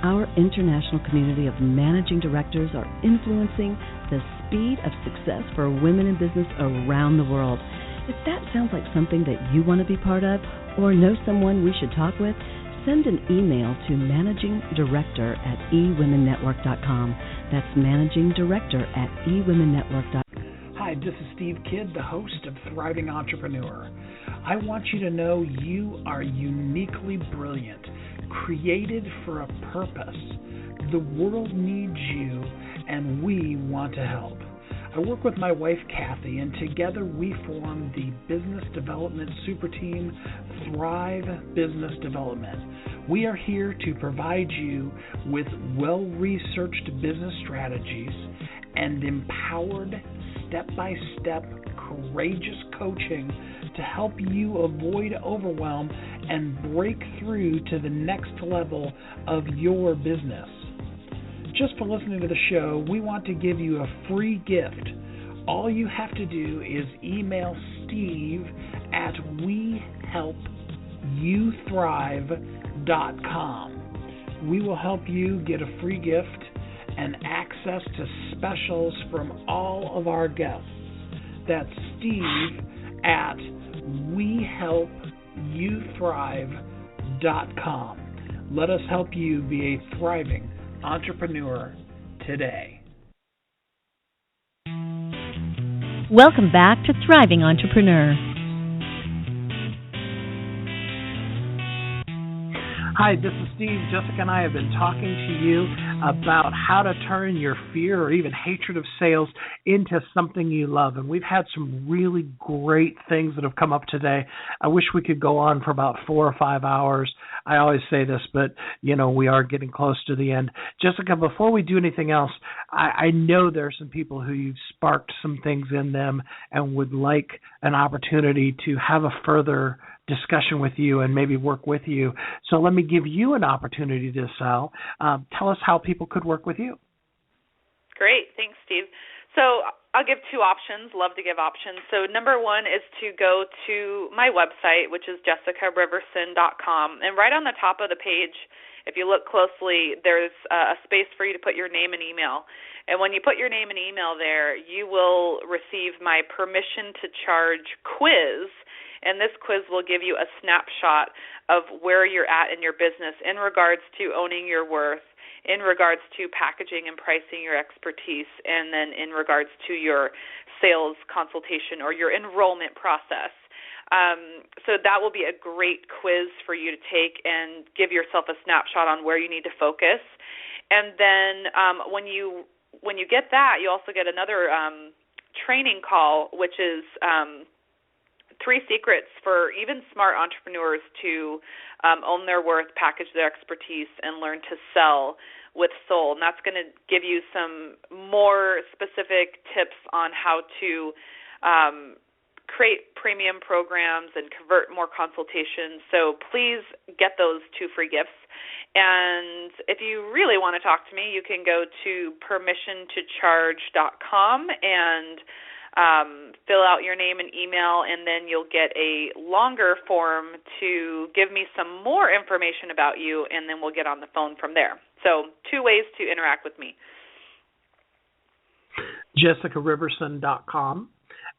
[SPEAKER 4] Our international community of managing directors are influencing the speed of success for women in business around the world. If that sounds like something that you want to be part of or know someone we should talk with, send an email to managingdirector@ewomennetwork.com. That's Managing Director at eWomenNetwork.com.
[SPEAKER 2] Hi, this is Steve Kidd, the host of Thriving Entrepreneur. I want you to know you are uniquely brilliant, created for a purpose. The world needs you, and we want to help. I work with my wife, Kathy, and together we form the business development super team, Thrive Business Development. We are here to provide you with well-researched business strategies and empowered, step-by-step, courageous coaching to help you avoid overwhelm and break through to the next level of your business. Just for listening to the show, we want to give you a free gift. All you have to do is email Steve at wehelpyouthrive.com. We will help you get a free gift and access to specials from all of our guests. That's Steve at wehelpyouthrive.com. Let us help you be a thriving entrepreneur today.
[SPEAKER 1] Welcome back to Thriving Entrepreneur.
[SPEAKER 2] Hi, this is Steve. Jessica and I have been talking to you about how to turn your fear or even hatred of sales into something you love. And we've had some really great things that have come up today. I wish we could go on for about 4 or 5 hours. I always say this, but, we are getting close to the end. Jessica, before we do anything else, I know there are some people who you've sparked some things in them and would like an opportunity to have a further discussion with you and maybe work with you. So let me give you an opportunity to sell. Tell us how people could work with you.
[SPEAKER 3] Great. Thanks, Steve. So I'll give 2 options. Love to give options. So number 1 is to go to my website, which is jessicariverson.com. And right on the top of the page, if you look closely, there's a space for you to put your name and email. And when you put your name and email there, you will receive my permission to charge quiz. And this quiz will give you a snapshot of where you're at in your business in regards to owning your worth, in regards to packaging and pricing your expertise, and then in regards to your sales consultation or your enrollment process. So that will be a great quiz for you to take and give yourself a snapshot on where you need to focus. And then when you get that, you also get another training call, which is 3 secrets for even smart entrepreneurs to own their worth, package their expertise, and learn to sell with soul. And that's going to give you some more specific tips on how to create premium programs and convert more consultations. So please get those 2 free gifts. And if you really want to talk to me, you can go to permissiontocharge.com and fill out your name and email, and then you'll get a longer form to give me some more information about you, and then we'll get on the phone from there. So 2 ways to interact with me.
[SPEAKER 2] JessicaRiverson.com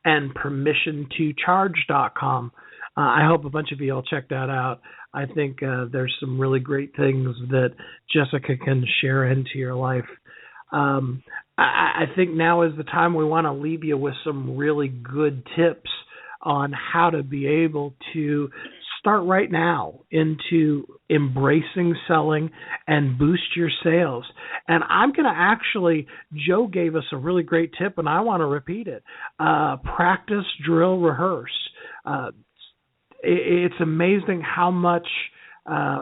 [SPEAKER 2] and permissiontocharge.com. I hope a bunch of you will check that out. I think there's some really great things that Jessica can share into your life. I think now is the time we want to leave you with some really good tips on how to be able to start right now into embracing selling and boost your sales. And I'm going to actually, Joe gave us a really great tip, and I want to repeat it. Practice, drill, rehearse. It's amazing how much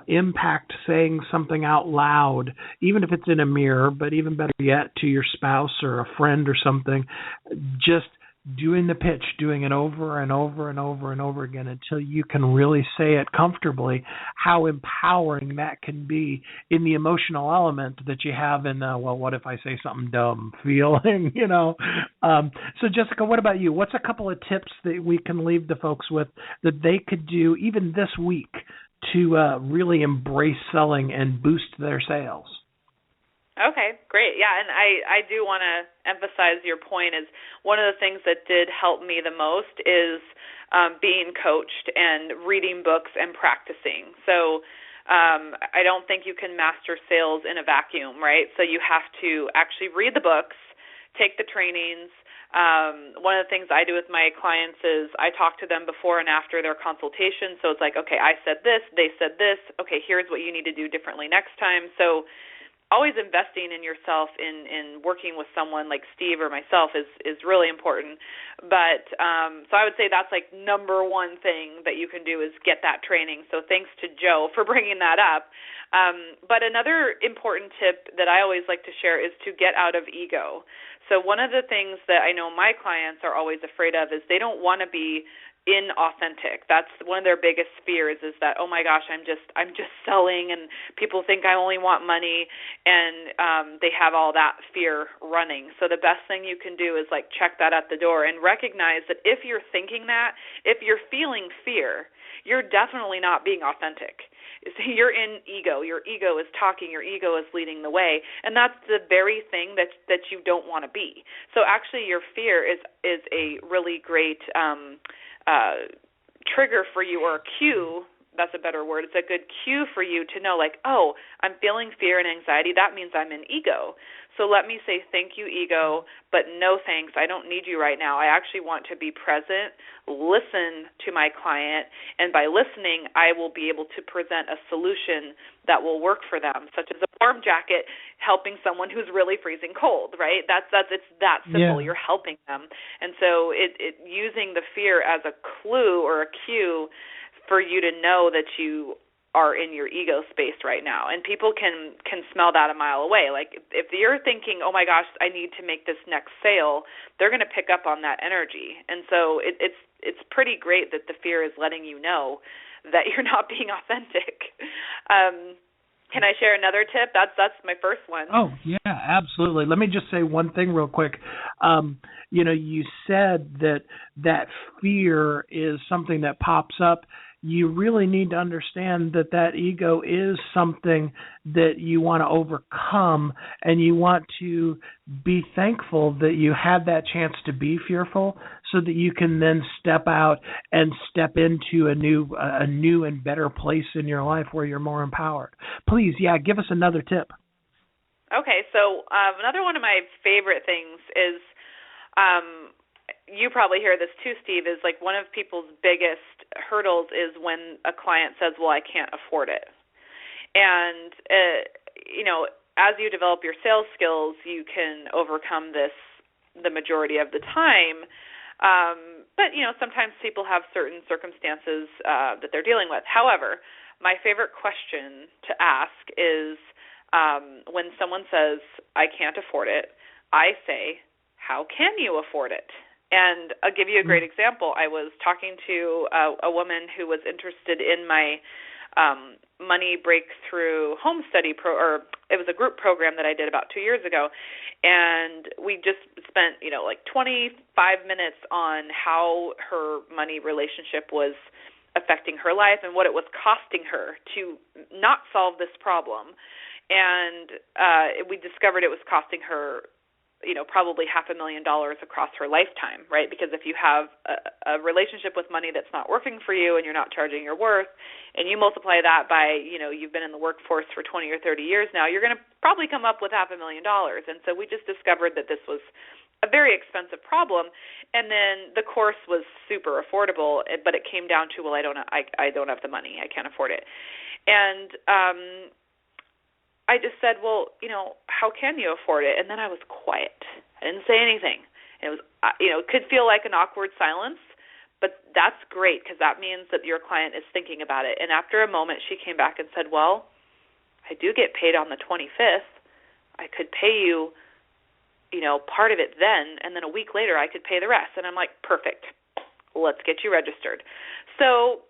[SPEAKER 2] impact saying something out loud, even if it's in a mirror, but even better yet to your spouse or a friend or something, just doing the pitch, doing it over and over and over and over again until you can really say it comfortably, how empowering that can be in the emotional element that you have in, what if I say something dumb feeling, So Jessica, what about you? What's a couple of tips that we can leave the folks with that they could do even this week to really embrace selling and boost their sales?
[SPEAKER 3] Okay, great. Yeah, and I do want to emphasize your point is one of the things that did help me the most is being coached and reading books and practicing. So I don't think you can master sales in a vacuum, right? So you have to actually read the books, take the trainings. One of the things I do with my clients is I talk to them before and after their consultation. So it's like, okay, I said this, they said this. Okay, here's what you need to do differently next time. So always investing in yourself in working with someone like Steve or myself is really important. But so I would say that's like number one thing that you can do is get that training. So thanks to Joe for bringing that up. But another important tip that I always like to share is to get out of ego. So one of the things that I know my clients are always afraid of is they don't want to be inauthentic. That's one of their biggest fears is that, oh my gosh, I'm just selling and people think I only want money, and they have all that fear running. So the best thing you can do is like check that at the door and recognize that if you're thinking that, if you're feeling fear, you're definitely not being authentic. You're in ego. Your ego is talking. Your ego is leading the way, and that's the very thing that you don't want to be. So actually your fear is a really great trigger for you, or a cue, that's a better word. It's a good cue for you to know, like, oh, I'm feeling fear and anxiety. That means I'm in ego. So let me say thank you, ego, but no thanks. I don't need you right now. I actually want to be present, listen to my client, and by listening, I will be able to present a solution that will work for them, such as a warm jacket helping someone who's really freezing cold, right? It's that simple.
[SPEAKER 2] Yeah.
[SPEAKER 3] You're helping them. And so using the fear as a clue or a cue for you to know that you are in your ego space right now. And people can smell that a mile away. Like if you're thinking, oh my gosh, I need to make this next sale, they're going to pick up on that energy. And so it's pretty great that the fear is letting you know that you're not being authentic. Can I share another tip? That's my first one.
[SPEAKER 2] Oh, yeah, absolutely. Let me just say one thing real quick. You said that fear is something that pops up. You really need to understand that ego is something that you want to overcome, and you want to be thankful that you had that chance to be fearful so that you can then step out and step into a new and better place in your life where you're more empowered. Please, give us another tip.
[SPEAKER 3] Okay, so another one of my favorite things is you probably hear this too, Steve, is like one of people's biggest hurdles is when a client says, well, I can't afford it. And, as you develop your sales skills, you can overcome this the majority of the time. But, sometimes people have certain circumstances that they're dealing with. However, my favorite question to ask is when someone says, I can't afford it, I say, how can you afford it? And I'll give you a great example. I was talking to a woman who was interested in my money breakthrough home study or it was a group program that I did about 2 years ago, and we just spent 25 minutes on how her money relationship was affecting her life and what it was costing her to not solve this problem. And we discovered it was costing her probably $500,000 across her lifetime, right? Because if you have a relationship with money that's not working for you and you're not charging your worth, and you multiply that by, you've been in the workforce for 20 or 30 years now, you're going to probably come up with $500,000. And so we just discovered that this was a very expensive problem. And then the course was super affordable, but it came down to, well, I don't have the money. I can't afford it. And I just said, well, how can you afford it? And then I was quiet. I didn't say anything. It was, it could feel like an awkward silence, but that's great because that means that your client is thinking about it. And after a moment, she came back and said, well, I do get paid on the 25th. I could pay you, part of it then, and then a week later I could pay the rest. And I'm like, perfect. Let's get you registered. So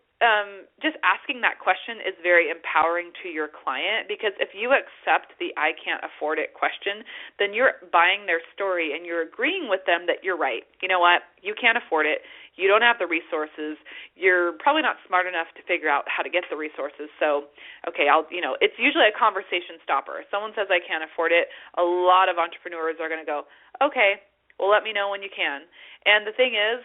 [SPEAKER 3] just asking that question is very empowering to your client, because if you accept the I can't afford it question, then you're buying their story and you're agreeing with them that you're right. You know what? You can't afford it. You don't have the resources. You're probably not smart enough to figure out how to get the resources. So, okay, it's usually a conversation stopper. If someone says I can't afford it, a lot of entrepreneurs are going to go, okay, Well, let me know when you can. And the thing is,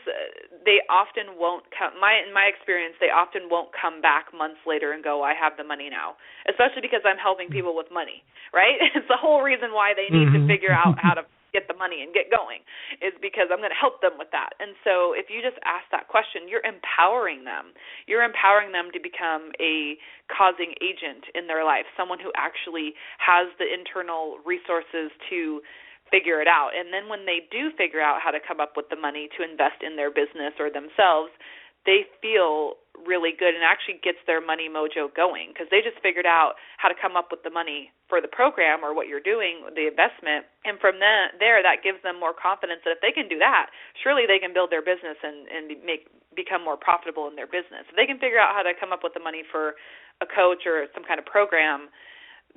[SPEAKER 3] they often won't come. In my experience, they often won't come back months later and go, I have the money now, especially because I'm helping people with money, right? It's the whole reason why they need to figure out how to get the money and get going, is because I'm going to help them with that. And so if you just ask that question, you're empowering them. You're empowering them to become a causing agent in their life, someone who actually has the internal resources to figure it out. And then when they do figure out how to come up with the money to invest in their business or themselves, they feel really good and actually gets their money mojo going, because they just figured out how to come up with the money for the program or what you're doing, the investment. And from there, that gives them more confidence that if they can do that, surely they can build their business and become more profitable in their business. If they can figure out how to come up with the money for a coach or some kind of program,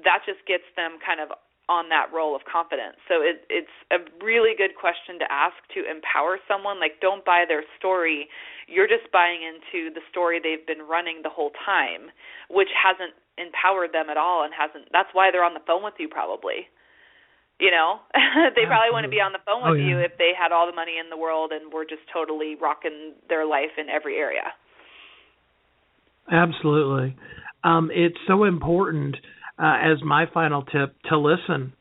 [SPEAKER 3] that just gets them kind of on that role of confidence. So it's a really good question to ask to empower someone. Like, don't buy their story. You're just buying into the story they've been running the whole time, which hasn't empowered them at all, and that's why they're on the phone with you probably. You know, they probably wouldn't be on the phone with you if they had all the money in the world and were just totally rocking their life in every area.
[SPEAKER 2] Absolutely. It's so important, as my final tip, to listen,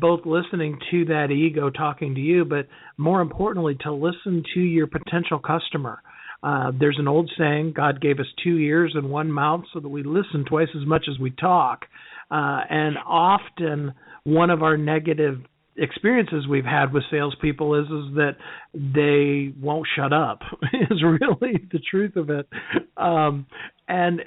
[SPEAKER 2] both listening to that ego talking to you, but more importantly, to listen to your potential customer. There's an old saying, God gave us 2 ears and 1 mouth so that we listen twice as much as we talk. And often one of our negative experiences we've had with salespeople is that they won't shut up, is really the truth of it. And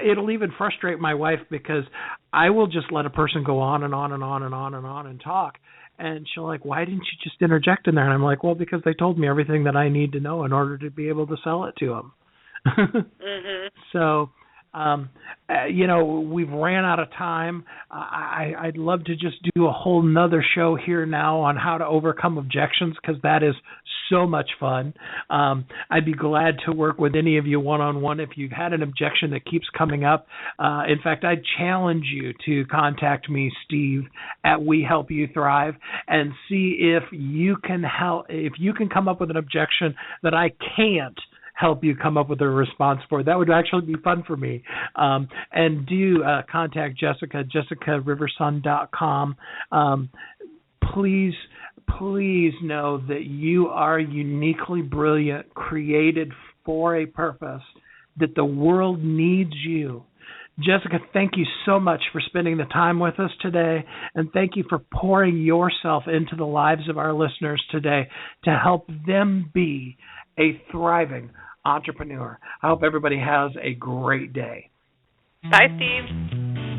[SPEAKER 2] it'll even frustrate my wife, because I will just let a person go on and on and on and on and on and talk. And she'll like, why didn't you just interject in there? And I'm like, well, because they told me everything that I need to know in order to be able to sell it to them. So, we've ran out of time. I'd love to just do a whole nother show here now on how to overcome objections, because that is so much fun. I'd be glad to work with any of you one-on-one if you've had an objection that keeps coming up. In fact, I challenge you to contact me, Steve, at We Help You Thrive, and see if you can come up with an objection that I can't help you come up with a response for. That would actually be fun for me. And do contact Jessica, JessicaRiverson.com. Please know that you are uniquely brilliant, created for a purpose, that the world needs you. Jessica, thank you so much for spending the time with us today, and thank you for pouring yourself into the lives of our listeners today to help them be a thriving entrepreneur. I hope everybody has a great day.
[SPEAKER 3] Bye, Steve.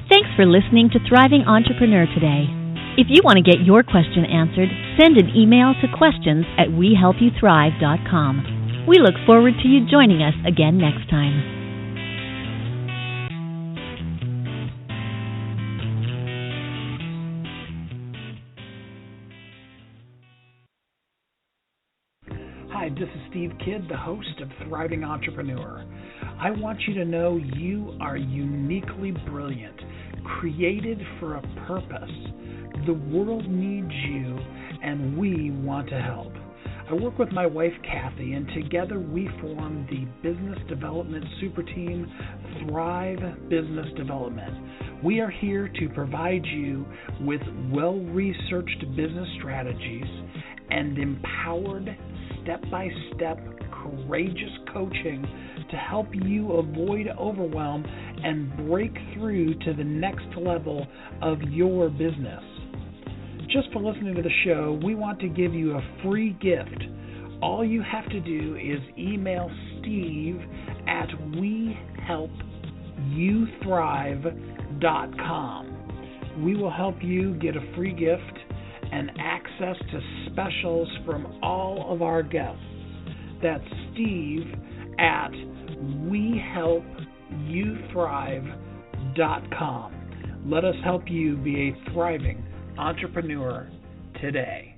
[SPEAKER 1] Thanks for listening to Thriving Entrepreneur today. If you want to get your question answered, send an email to questions@wehelpyouthrive.com. We look forward to you joining us again next time.
[SPEAKER 2] Hi, this is Steve Kidd, the host of Thriving Entrepreneur. I want you to know you are uniquely brilliant, created for a purpose. The world needs you, and we want to help. I work with my wife, Kathy, and together we form the business development super team, Thrive Business Development. We are here to provide you with well-researched business strategies and empowered step-by-step courageous coaching to help you avoid overwhelm and break through to the next level of your business. Just for listening to the show, we want to give you a free gift. All you have to do is email Steve at wehelpyouthrive.com. We will help you get a free gift and access to specials from all of our guests. That's Steve at wehelpyouthrive.com. Let us help you be a thriving entrepreneur today.